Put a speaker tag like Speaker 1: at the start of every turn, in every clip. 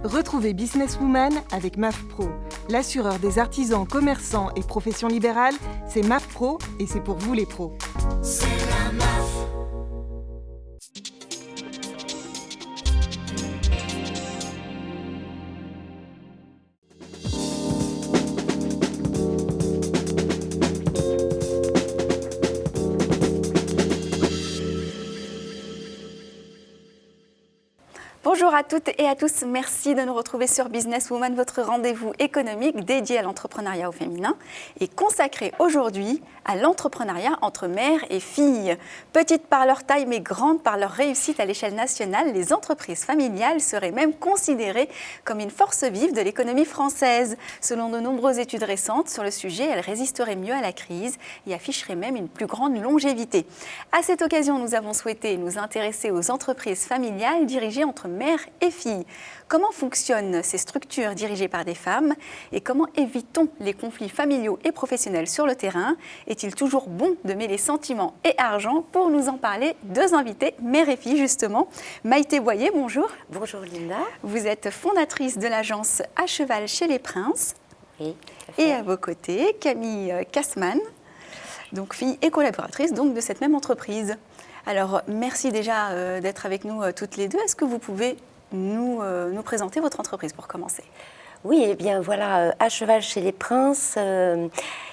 Speaker 1: Retrouvez Businesswoman avec MAF Pro. L'assureur des artisans, commerçants et professions libérales, c'est MAF Pro et c'est pour vous les pros.
Speaker 2: C'est la MAF.
Speaker 3: Bonjour à toutes et à tous, merci de nous retrouver sur Businesswoman, votre rendez-vous économique dédié à l'entrepreneuriat au féminin et consacré aujourd'hui à l'entrepreneuriat entre mères et filles. Petites par leur taille mais grandes par leur réussite à l'échelle nationale, les entreprises familiales seraient même considérées comme une force vive de l'économie française. Selon de nombreuses études récentes sur le sujet, elles résisteraient mieux à la crise et afficheraient même une plus grande longévité. À cette occasion, nous avons souhaité nous intéresser aux entreprises familiales dirigées entre mères et filles. Comment fonctionnent ces structures dirigées par des femmes et comment évite-t-on les conflits familiaux et professionnels sur le terrain? Est-il toujours bon de mêler sentiments et argent? Pour nous en parler, deux invités, mères et filles justement. Maïté Boyer, bonjour.
Speaker 4: Bonjour Linda.
Speaker 3: Vous êtes fondatrice de l'agence À Cheval chez les Princes.
Speaker 4: Oui.
Speaker 3: Et à vos côtés, Camille Kassmann, donc fille et collaboratrice donc, de cette même entreprise. Alors, merci déjà d'être avec nous toutes les deux. Est-ce que vous pouvez nous présenter votre entreprise pour commencer?
Speaker 4: Oui, eh bien voilà, À Cheval chez les Princes,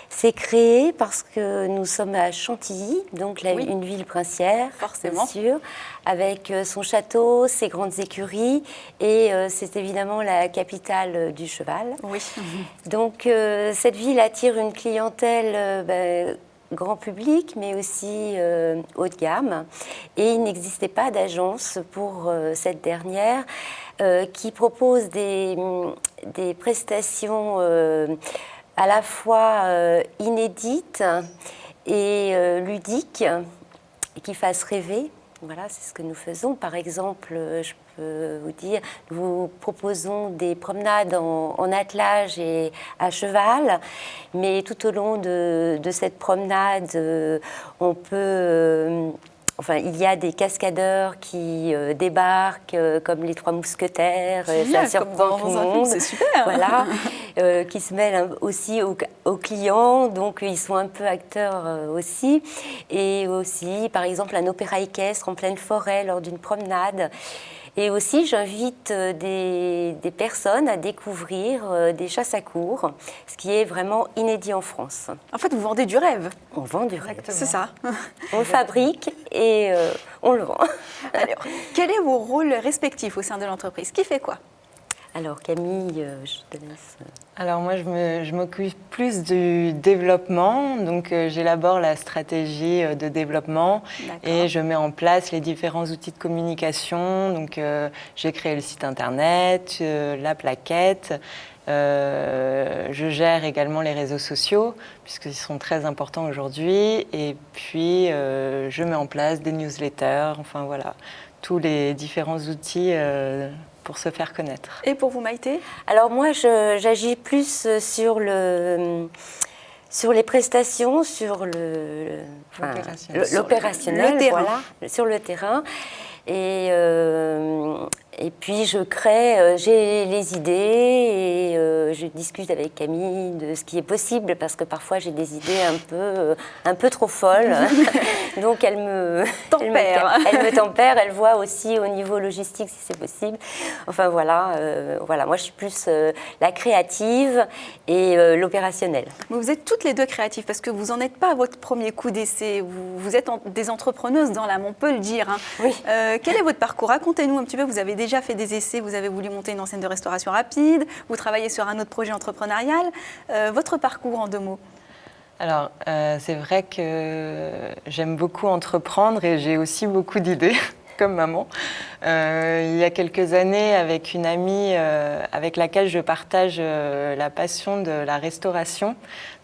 Speaker 4: c'est créé parce que nous sommes à Chantilly, donc là, une ville princière,
Speaker 3: forcément,
Speaker 4: bien sûr, avec son château, ses grandes écuries, et c'est évidemment la capitale du cheval.
Speaker 3: Oui.
Speaker 4: Donc cette ville attire une clientèle grand public, mais aussi haut de gamme. Et il n'existait pas d'agence pour cette dernière qui propose des prestations à la fois inédites et ludiques et qui fassent rêver. Voilà, c'est ce que nous faisons. Par exemple, je peux vous dire, nous proposons des promenades en attelage et à cheval, mais tout au long de cette promenade, on peut... il y a des cascadeurs qui débarquent, comme les Trois Mousquetaires, ça surprend tout le monde.
Speaker 3: C'est super.
Speaker 4: Voilà, qui se mêlent aussi aux clients, donc ils sont un peu acteurs aussi. Et aussi, par exemple, un opéra équestre en pleine forêt lors d'une promenade. Et aussi, j'invite des personnes à découvrir des chasses à courre, ce qui est vraiment inédit en France.
Speaker 3: En fait, vous vendez du rêve.
Speaker 4: On vend du rêve.
Speaker 3: C'est ça.
Speaker 4: On le fabrique et on le vend.
Speaker 3: Alors, quels sont vos rôles respectifs au sein de l'entreprise? Qui fait quoi?
Speaker 4: Alors Camille, je te laisse.
Speaker 1: Alors moi, je m'occupe plus du développement, donc j'élabore la stratégie de développement et je mets en place les différents outils de communication. Donc j'ai créé le site internet, la plaquette, je gère également les réseaux sociaux puisqu'ils sont très importants aujourd'hui et puis je mets en place des newsletters, enfin voilà, tous les différents outils pour se faire connaître.
Speaker 3: Et pour vous, Maïté?
Speaker 4: Alors moi, j'agis plus sur les prestations, sur l'opérationnel, sur le terrain. Et puis je crée, j'ai les idées et je discute avec Camille de ce qui est possible parce que parfois j'ai des idées un peu trop folles. Donc elle me tempère, elle voit aussi au niveau logistique si c'est possible. Enfin voilà, moi je suis plus la créative et l'opérationnel.
Speaker 3: Vous êtes toutes les deux créatives parce que vous n'en êtes pas à votre premier coup d'essai. Vous êtes des entrepreneuses dans l'âme, on peut le dire. Hein.
Speaker 4: Oui.
Speaker 3: Quel est votre parcours? Racontez-nous un petit peu. Vous avez déjà fait des essais, vous avez voulu monter une enseigne de restauration rapide, vous travaillez sur un autre projet entrepreneurial. Votre parcours en 2 mots?
Speaker 1: Alors, c'est vrai que j'aime beaucoup entreprendre et j'ai aussi beaucoup d'idées, comme maman. Il y a quelques années, avec une amie avec laquelle je partage la passion de la restauration,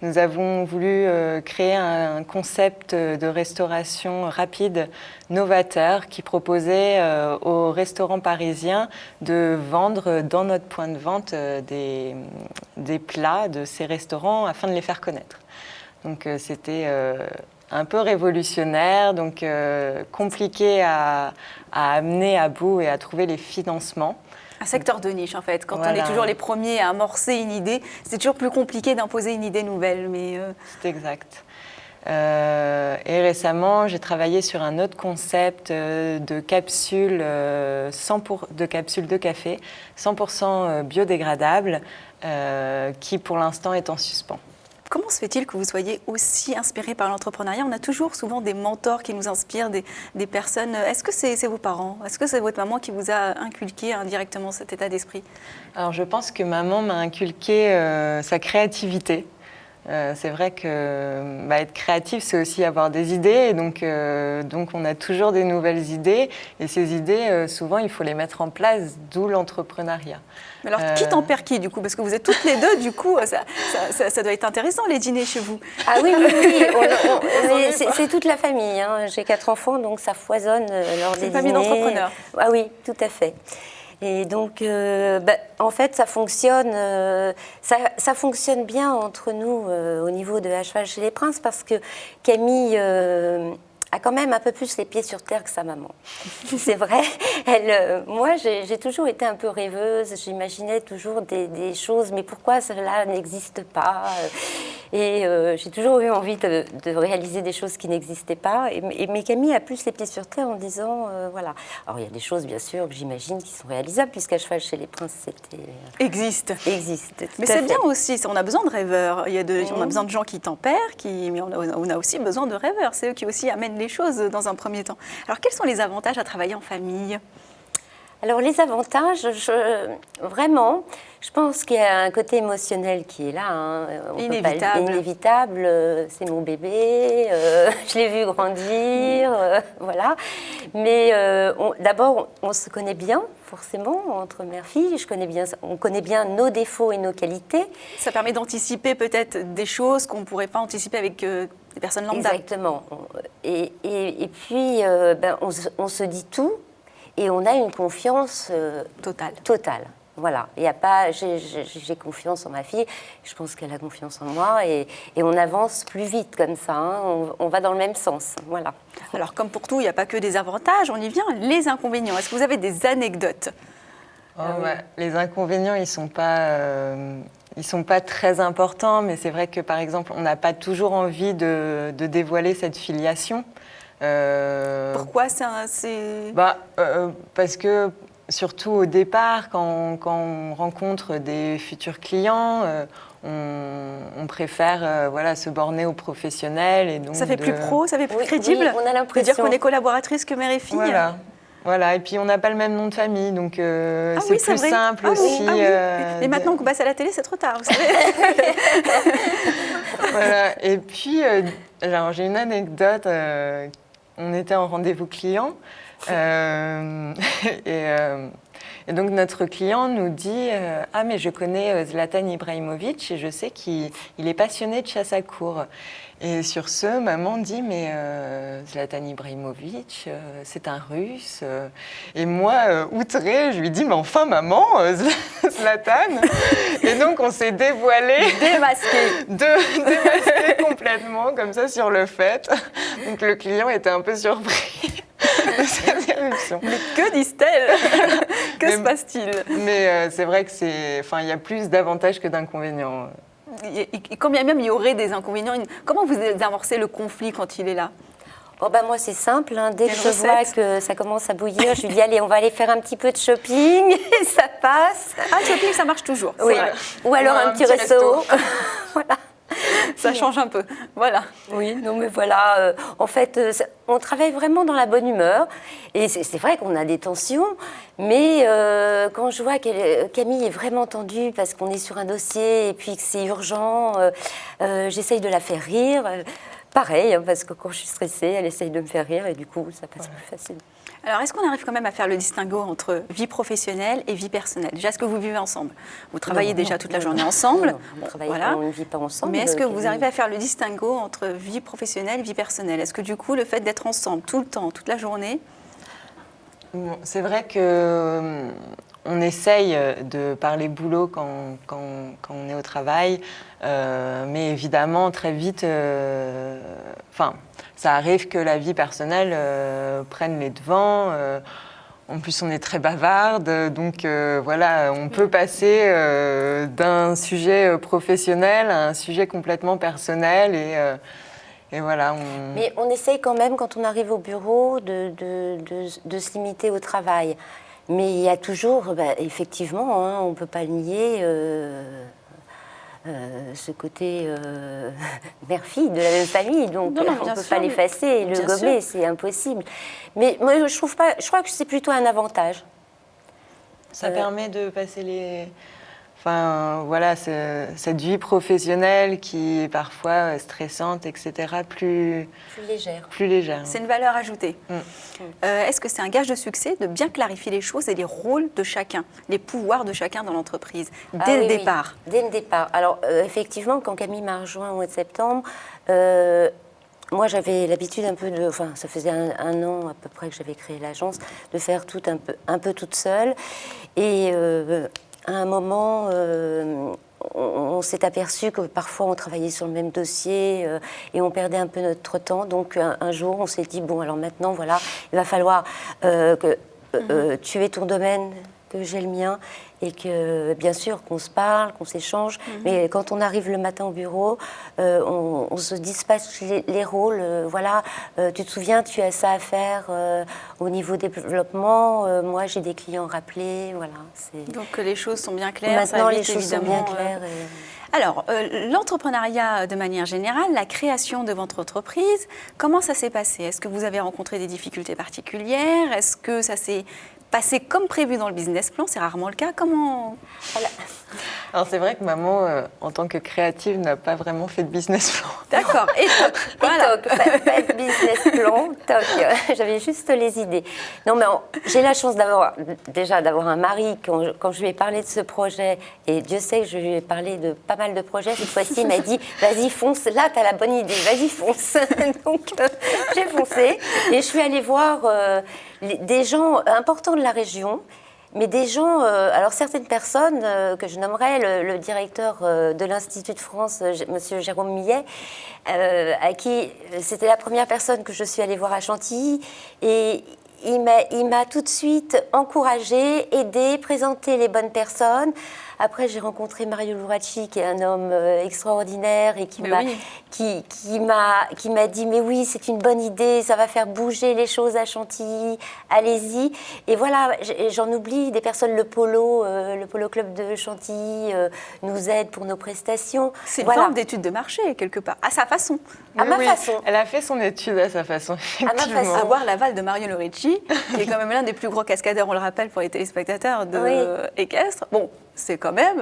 Speaker 1: nous avons voulu créer un concept de restauration rapide, novateur, qui proposait aux restaurants parisiens de vendre dans notre point de vente des plats de ces restaurants afin de les faire connaître. Donc c'était un peu révolutionnaire, donc compliqué à amener à bout et à trouver les financements.
Speaker 3: Un secteur de niche en fait. Quand on
Speaker 1: Voilà.
Speaker 3: est toujours les premiers à amorcer une idée, c'est toujours plus compliqué d'imposer une idée nouvelle. Mais
Speaker 1: C'est exact. Et récemment, j'ai travaillé sur un autre concept de capsules, de capsules de café 100% biodégradables qui pour l'instant est en suspens.
Speaker 3: comment se fait-il que vous soyez aussi inspiré par l'entrepreneuriat? On a toujours souvent des mentors qui nous inspirent, des personnes. Est-ce que c'est vos parents? Est-ce que c'est votre maman qui vous a inculqué indirectement cet état d'esprit?
Speaker 1: Alors je pense que maman m'a inculqué sa créativité. C'est vrai que être créatif, c'est aussi avoir des idées. Et donc on a toujours des nouvelles idées. Et ces idées, souvent, il faut les mettre en place, d'où l'entrepreneuriat.
Speaker 3: Mais alors, qui tempère qui, du coup? Parce que vous êtes toutes les deux, du coup, ça doit être intéressant, les dîners chez vous.
Speaker 4: Ah oui, oui, oui. C'est toute la famille. Hein. J'ai 4 enfants, donc ça foisonne lors des dîners.
Speaker 3: C'est une famille d'entrepreneurs.
Speaker 4: Ah oui, tout à fait. Et donc, en fait, ça fonctionne bien entre nous au niveau de À cheval chez les princes parce que Camille a quand même un peu plus les pieds sur terre que sa maman. C'est vrai. Moi, j'ai toujours été un peu rêveuse. J'imaginais toujours des choses, mais pourquoi cela n'existe pas? Et j'ai toujours eu envie de réaliser des choses qui n'existaient pas. Mais Camille a plus les pieds sur terre en disant, voilà. Alors, il y a des choses, bien sûr, que j'imagine qui sont réalisables, puisqu'À cheval chez les princes, c'était...
Speaker 3: Existe.
Speaker 4: Existe.
Speaker 3: Mais c'est bien aussi, on a besoin de rêveurs. On a besoin de gens qui tempèrent, mais on a aussi besoin de rêveurs. C'est eux qui aussi amènent les choses dans un premier temps. Alors, quels sont les avantages à travailler en famille?
Speaker 4: Alors, les avantages, vraiment, je pense qu'il y a un côté émotionnel qui est là. Hein. Inévitable. C'est mon bébé, je l'ai vu grandir, voilà. Mais d'abord, on se connaît bien, forcément, entre mère-fille. On connaît bien nos défauts et nos qualités.
Speaker 3: Ça permet d'anticiper peut-être des choses qu'on ne pourrait pas anticiper avec des personnes lambda.
Speaker 4: Exactement. Et puis, on se dit tout. Et on a une confiance totale. Voilà. Il y a pas. J'ai confiance en ma fille. Je pense qu'elle a confiance en moi. Et on avance plus vite comme ça. Hein. On va dans le même sens. Voilà.
Speaker 3: Alors, comme pour tout, il n'y a pas que des avantages. On y vient. Les inconvénients. Est-ce que vous avez des anecdotes?
Speaker 1: Les inconvénients, ils sont pas très importants. Mais c'est vrai que, par exemple, on n'a pas toujours envie de dévoiler cette filiation.
Speaker 3: Pourquoi
Speaker 1: parce que, surtout au départ, quand on rencontre des futurs clients, on préfère se borner aux professionnels. Et donc
Speaker 3: ça fait plus pro, ça fait plus crédible.
Speaker 4: Oui, on a l'impression.
Speaker 3: De dire qu'on est collaboratrice que mère et fille.
Speaker 1: Voilà. Et puis on n'a pas le même nom de famille, donc c'est plus simple aussi.
Speaker 3: Mais maintenant qu'on passe à la télé, c'est trop tard, vous savez.
Speaker 1: Voilà. Et puis, j'ai une anecdote. On était en rendez-vous client et donc notre client nous dit ah mais je connais Zlatan Ibrahimovic et je sais qu'il est passionné de chasse à courre. Et sur ce, maman dit mais Zlatan Ibrahimovic, c'est un Russe. Et moi, outrée, je lui dis mais enfin maman, Zlatan. Et donc on s'est dévoilé, démasqué complètement comme ça sur le fait. Donc le client était un peu surpris de cette éruption.
Speaker 3: Mais que disent-elles? Que se passe-t-il?
Speaker 1: Mais c'est vrai que il y a plus d'avantages que d'inconvénients.
Speaker 3: Et combien même il y aurait des inconvénients, comment vous amorcez le conflit quand il est là?
Speaker 4: Moi, c'est simple. Hein. Dès que je vois que ça commence à bouillir, je lui dis allez, on va aller faire un petit peu de shopping. Et ça passe.
Speaker 3: Ah, le shopping, ça marche toujours.
Speaker 4: Oui. Ou alors un petit resto. Voilà.
Speaker 3: Ça change un peu. Voilà.
Speaker 4: Oui, non, mais voilà. En fait, on travaille vraiment dans la bonne humeur. Et c'est vrai qu'on a des tensions. Mais quand je vois que Camille est vraiment tendue parce qu'on est sur un dossier et puis que c'est urgent, j'essaye de la faire rire. Pareil, hein, parce que quand je suis stressée, elle essaye de me faire rire et du coup, ça passe plus facile.
Speaker 3: Alors, est-ce qu'on arrive quand même à faire le distinguo entre vie professionnelle et vie personnelle? Déjà, est-ce que vous vivez ensemble? Vous travaillez toute la journée ensemble.
Speaker 4: On ne vit pas ensemble.
Speaker 3: Mais est-ce que vous arrivez à faire le distinguo entre vie professionnelle et vie personnelle? Est-ce que du coup, le fait d'être ensemble tout le temps, toute la journée...
Speaker 1: C'est vrai que on essaye de parler boulot quand on est au travail, mais évidemment, très vite, ça arrive que la vie personnelle prenne les devants. En plus, on est très bavarde, donc voilà, on peut passer d'un sujet professionnel à un sujet complètement personnel et voilà.
Speaker 4: Mais on essaye quand même, quand on arrive au bureau, de se limiter au travail. Mais il y a toujours, effectivement, hein, on ne peut pas le nier, ce côté mère-fille de la même famille, donc
Speaker 3: Non,
Speaker 4: on ne peut pas l'effacer et le
Speaker 3: bien
Speaker 4: gommer,
Speaker 3: sûr.
Speaker 4: c'est impossible. Mais moi, je crois que c'est plutôt un avantage.
Speaker 1: Ça permet de passer Enfin, voilà, cette vie professionnelle qui est parfois stressante, etc., plus
Speaker 4: légère.
Speaker 1: Plus légère.
Speaker 3: C'est une valeur ajoutée.
Speaker 1: Mm.
Speaker 3: Est-ce que c'est un gage de succès de bien clarifier les choses et les rôles de chacun, les pouvoirs de chacun dans l'entreprise, dès le départ?
Speaker 4: Oui, dès le départ. Alors, effectivement, quand Camille m'a rejoint au mois de septembre, moi, j'avais l'habitude enfin, ça faisait un an à peu près que j'avais créé l'agence, de faire tout un peu toute seule. Et à un moment, on s'est aperçu que parfois on travaillait sur le même dossier et on perdait un peu notre temps. Donc un jour, on s'est dit, bon, alors maintenant, voilà, il va falloir que tu aies ton domaine, que j'ai le mien, et que bien sûr qu'on se parle, qu'on s'échange, mais quand on arrive le matin au bureau, on se dispatche les rôles. Voilà, tu te souviens, tu as ça à faire au niveau développement, moi j'ai des clients rappelés, voilà.
Speaker 3: Donc les choses sont bien claires.
Speaker 4: Maintenant
Speaker 3: ça
Speaker 4: les
Speaker 3: évite,
Speaker 4: choses sont bien
Speaker 3: évidemment,
Speaker 4: claires.
Speaker 3: Alors, l'entrepreneuriat de manière générale, la création de votre entreprise, comment ça s'est passé? Est-ce que vous avez rencontré des difficultés particulières? Est-ce que ça s'est passé comme prévu dans le business plan? C'est rarement le cas. Comment?
Speaker 1: Alors c'est vrai que maman, en tant que créative, n'a pas vraiment fait de business plan.
Speaker 3: D'accord. Et toc, voilà.
Speaker 4: Et toc, pas de business plan, toc. J'avais juste les idées. Non, mais j'ai la chance d'avoir un mari. Quand je lui ai parlé de ce projet, et Dieu sait que je lui ai parlé de pas mal de projets, cette fois-ci, il m'a dit, vas-y, fonce, là, tu as la bonne idée, vas-y, fonce. Donc, j'ai foncé et je suis allée voir des gens importants de la région. Mais des gens, alors certaines personnes que je nommerais le directeur de l'Institut de France, monsieur Jérôme Millet, à qui c'était la première personne que je suis allée voir à Chantilly, et il m'a tout de suite encouragée, aidée, présenté les bonnes personnes. Après, j'ai rencontré Mario Luracci, qui est un homme extraordinaire et qui m'a dit « Mais oui, c'est une bonne idée, ça va faire bouger les choses à Chantilly, allez-y ». Et voilà, j'en oublie des personnes, le Polo Club de Chantilly nous aide pour nos prestations.
Speaker 3: C'est une
Speaker 4: voilà.
Speaker 3: forme d'étude de marché, quelque part, à sa façon.
Speaker 4: À ma façon.
Speaker 1: Elle a fait son étude à sa façon, effectivement.
Speaker 3: À avoir l'aval de Mario Luracci, qui est quand même l'un des plus gros cascadeurs, on le rappelle, pour les téléspectateurs de équestre. Bon, c'est quand même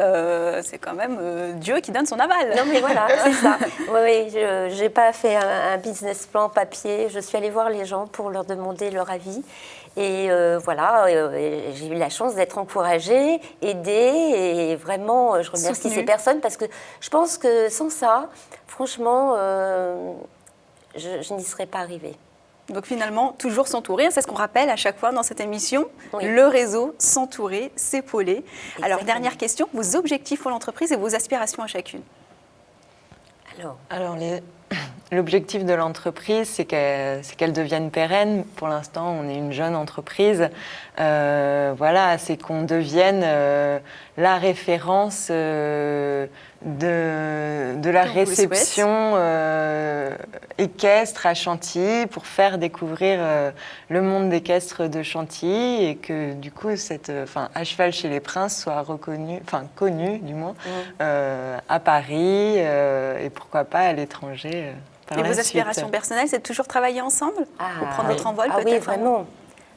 Speaker 3: Dieu qui donne son aval.
Speaker 4: Non mais voilà, c'est ça. Oui, je n'ai pas fait un business plan papier. Je suis allée voir les gens pour leur demander leur avis. Et voilà, j'ai eu la chance d'être encouragée, aidée. Et vraiment, je remercie
Speaker 3: Soutenue.
Speaker 4: ces personnes parce que je pense que sans ça, franchement, je n'y serais pas arrivée.
Speaker 3: Donc finalement, toujours s'entourer, c'est ce qu'on rappelle à chaque fois dans cette émission,
Speaker 4: Oui.
Speaker 3: le réseau, s'entourer, s'épauler. Alors,
Speaker 4: Exactement.
Speaker 3: dernière question, vos objectifs pour l'entreprise et vos aspirations à chacune.
Speaker 1: Alors l'objectif de l'entreprise, c'est qu'elle devienne pérenne. Pour l'instant, on est une jeune entreprise. Voilà, c'est qu'on devienne la référence de la
Speaker 3: Comme vous le
Speaker 1: réception équestre à Chantilly pour faire découvrir le monde équestre de Chantilly et que du coup, À cheval chez les princes soit connu du moins, à Paris et pourquoi pas à l'étranger.
Speaker 3: Et vos aspirations personnelles, c'est de toujours travailler ensemble pour prendre votre envol
Speaker 4: Ah
Speaker 3: peut-être?
Speaker 4: oui, vraiment.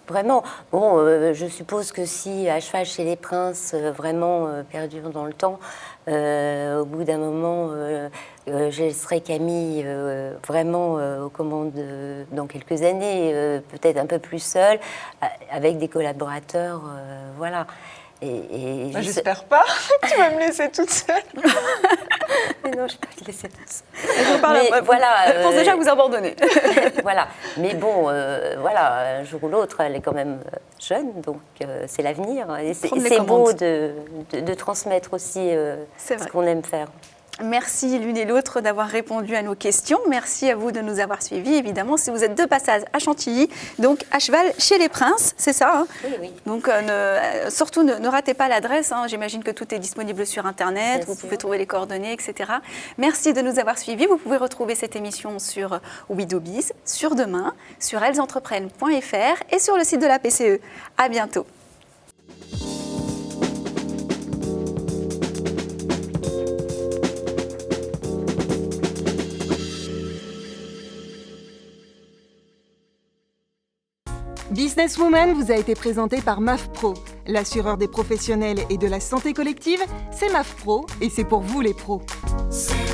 Speaker 4: Vraiment. Bon, je suppose que si À cheval chez les princes vraiment perdure dans le temps, au bout d'un moment, je laisserai Camille vraiment aux commandes dans quelques années, peut-être un peu plus seule, avec des collaborateurs, voilà.
Speaker 1: J'espère pas que tu vas me laisser toute seule.
Speaker 4: Mais non, je ne vais pas te laisser toute seule.
Speaker 3: Mais voilà, je pense déjà vous abandonner.
Speaker 4: Voilà. Mais bon, voilà, un jour ou l'autre, elle est quand même jeune, donc c'est l'avenir. Et c'est beau de transmettre aussi ce qu'on aime faire.
Speaker 3: Merci l'une et l'autre d'avoir répondu à nos questions. Merci à vous de nous avoir suivis. Évidemment, si vous êtes de passage à Chantilly, donc à cheval chez les Princes, c'est ça, hein?
Speaker 4: Oui.
Speaker 3: Donc surtout ne ratez pas l'adresse. Hein. J'imagine que tout est disponible sur Internet. Vous pouvez trouver les coordonnées, etc. Merci de nous avoir suivis. Vous pouvez retrouver cette émission sur WeDoBiz, sur Demain, sur ellesentreprenent.fr et sur le site de la PCE. À bientôt.
Speaker 5: Businesswoman vous a été présenté par MAF Pro. L'assureur des professionnels et de la santé collective, c'est MAF Pro et c'est pour vous les pros.
Speaker 2: C'est